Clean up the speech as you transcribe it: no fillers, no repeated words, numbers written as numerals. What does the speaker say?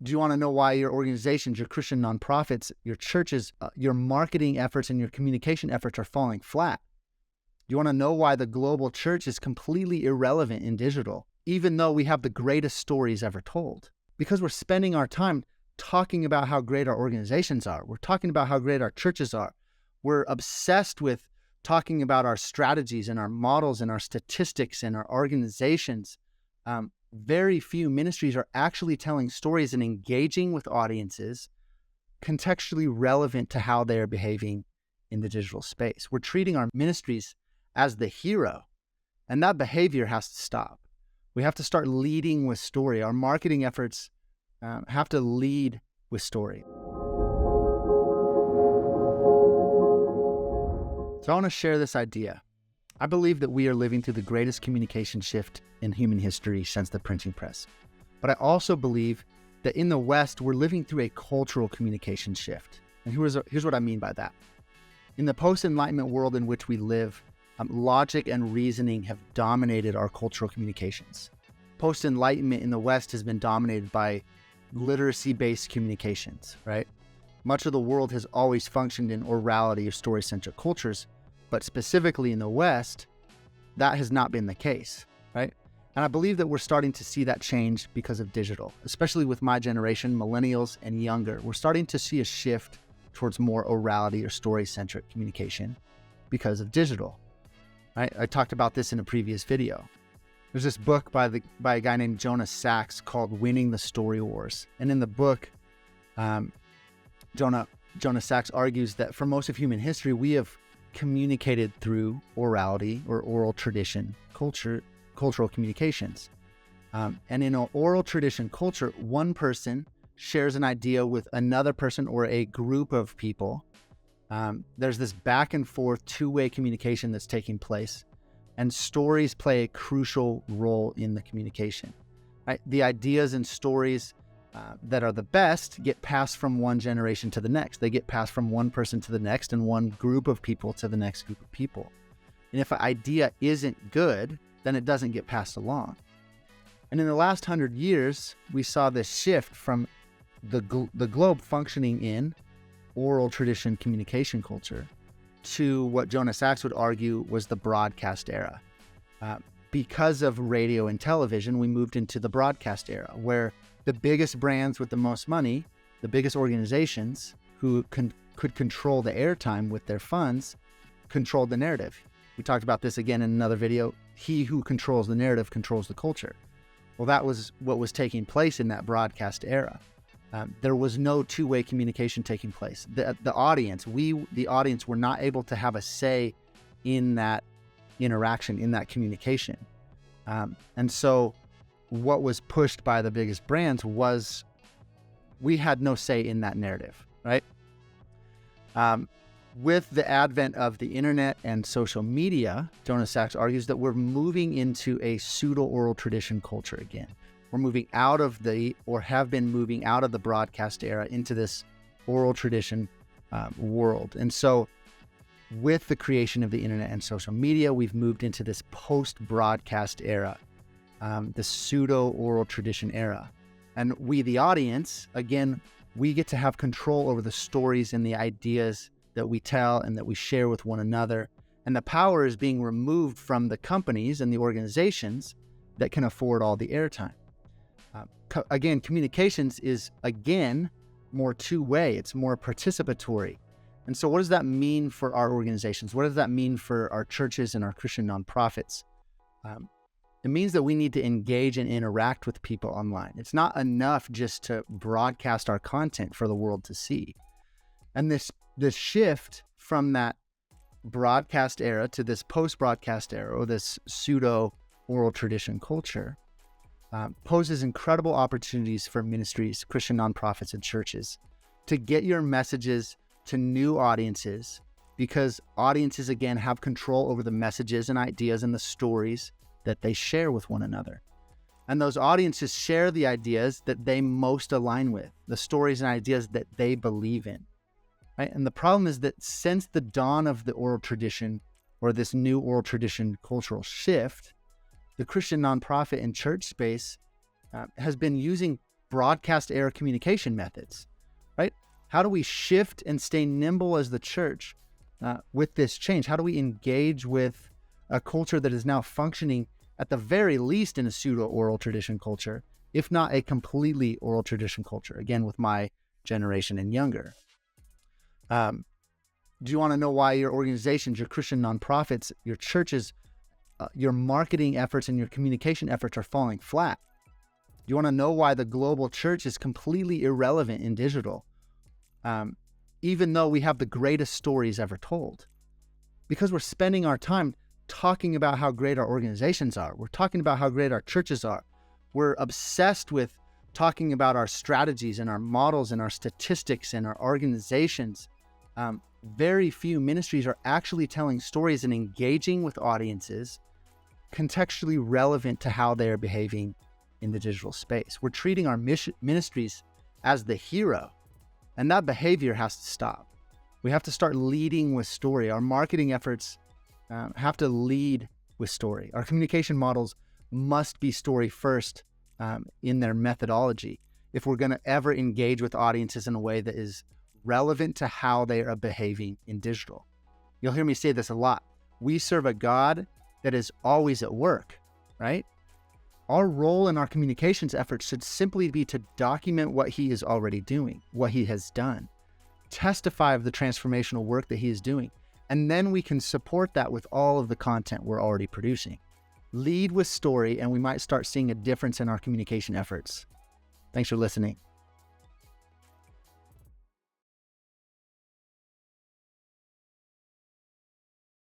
Do you want to know why your organizations, your Christian nonprofits, your churches, your marketing efforts and your communication efforts are falling flat? Do you want to know why the global church is completely irrelevant in digital, even though we have the greatest stories ever told? Because we're spending our time talking about how great our organizations are. We're talking about how great our churches are. We're obsessed with talking about our strategies and our models and our statistics and our organizations. Very few ministries are actually telling stories and engaging with audiences contextually relevant to how they are behaving in the digital space. We're treating our ministries as the hero, and that behavior has to stop. We have to start leading with story. Our marketing efforts have to lead with story. So I want to share this idea. I believe that we are living through the greatest communication shift in human history since the printing press. But I also believe that in the West, we're living through a cultural communication shift. And here's what I mean by that. In the post-Enlightenment world in which we live, logic and reasoning have dominated our cultural communications. Post-Enlightenment in the West has been dominated by literacy-based communications, right? Much of the world has always functioned in orality or story-centric cultures, but specifically in the West, that has not been the case, right? And I believe that we're starting to see that change because of digital, especially with my generation, millennials and younger. We're starting to see a shift towards more orality or story-centric communication because of digital, right? I talked about this in a previous video. There's this book by a guy named Jonah Sachs called Winning the Story Wars. And in the book, Jonah Sachs argues that for most of human history, we have communicated through orality or oral tradition cultural communications. And in an oral tradition culture, one person shares an idea with another person or a group of people. There's this back and forth two-way communication that's taking place, and stories play a crucial role in the communication. Right? The ideas and stories that are the best get passed from one generation to the next. They get passed from one person to the next and one group of people to the next group of people. And if an idea isn't good, then it doesn't get passed along. And in the last 100 years, we saw this shift from the globe functioning in oral tradition communication culture to what Jonah Sachs would argue was the broadcast era. Because of radio and television, we moved into the broadcast era, where the biggest brands with the most money, the biggest organizations who could control the airtime with their funds, controlled the narrative. We talked about this again in another video. He who controls the narrative controls the culture. Well, that was what was taking place in that broadcast era. There was no two-way communication taking place. The audience were not able to have a say in that interaction, in that communication. And so what was pushed by the biggest brands was we had no say in that narrative, right? With the advent of the internet and social media, Jonah Sachs argues that we're moving into a pseudo-oral tradition culture again. We're moving out of have been moving out of the broadcast era into this oral tradition world. And so with the creation of the internet and social media, we've moved into this post-broadcast era, the pseudo-oral tradition era. And we, the audience, again, we get to have control over the stories and the ideas that we tell and that we share with one another. And the power is being removed from the companies and the organizations that can afford all the airtime. Again, communications is, again, more two-way. It's more participatory. And so what does that mean for our organizations? What does that mean for our churches and our Christian nonprofits? It means that we need to engage and interact with people online. It's not enough just to broadcast our content for the world to see. And this shift from that broadcast era to this post-broadcast era, or this pseudo-oral tradition culture, poses incredible opportunities for ministries, Christian nonprofits, and churches to get your messages to new audiences, because audiences, again, have control over the messages and ideas and the stories that they share with one another. And those audiences share the ideas that they most align with, the stories and ideas that they believe in. Right? And the problem is that since the dawn of the oral tradition, or this new oral tradition cultural shift, the Christian nonprofit and church space has been using broadcast era communication methods, right? How do we shift and stay nimble as the church with this change? How do we engage with a culture that is now functioning at the very least in a pseudo-oral tradition culture, if not a completely oral tradition culture, again, with my generation and younger? Do you want to know why your organizations, your Christian nonprofits, your churches, your marketing efforts and your communication efforts are falling flat? Do you want to know why the global church is completely irrelevant in digital, even though we have the greatest stories ever told? Because we're spending our time talking about how great our organizations are. We're talking about how great our churches are. We're obsessed with talking about our strategies and our models and our statistics and our organizations. Very few ministries are actually telling stories and engaging with audiences contextually relevant to how they are behaving in the digital space. We're treating our ministries as the hero, and that behavior has to stop. We have to start leading with story. Our marketing efforts have to lead with story. Our communication models must be story first in their methodology if we're going to ever engage with audiences in a way that is relevant to how they are behaving in digital. You'll hear me say this a lot. We serve a God that is always at work, right? Our role in our communications efforts should simply be to document what he is already doing, what he has done, testify of the transformational work that he is doing, and then we can support that with all of the content we're already producing. Lead with story, and we might start seeing a difference in our communication efforts. Thanks for listening.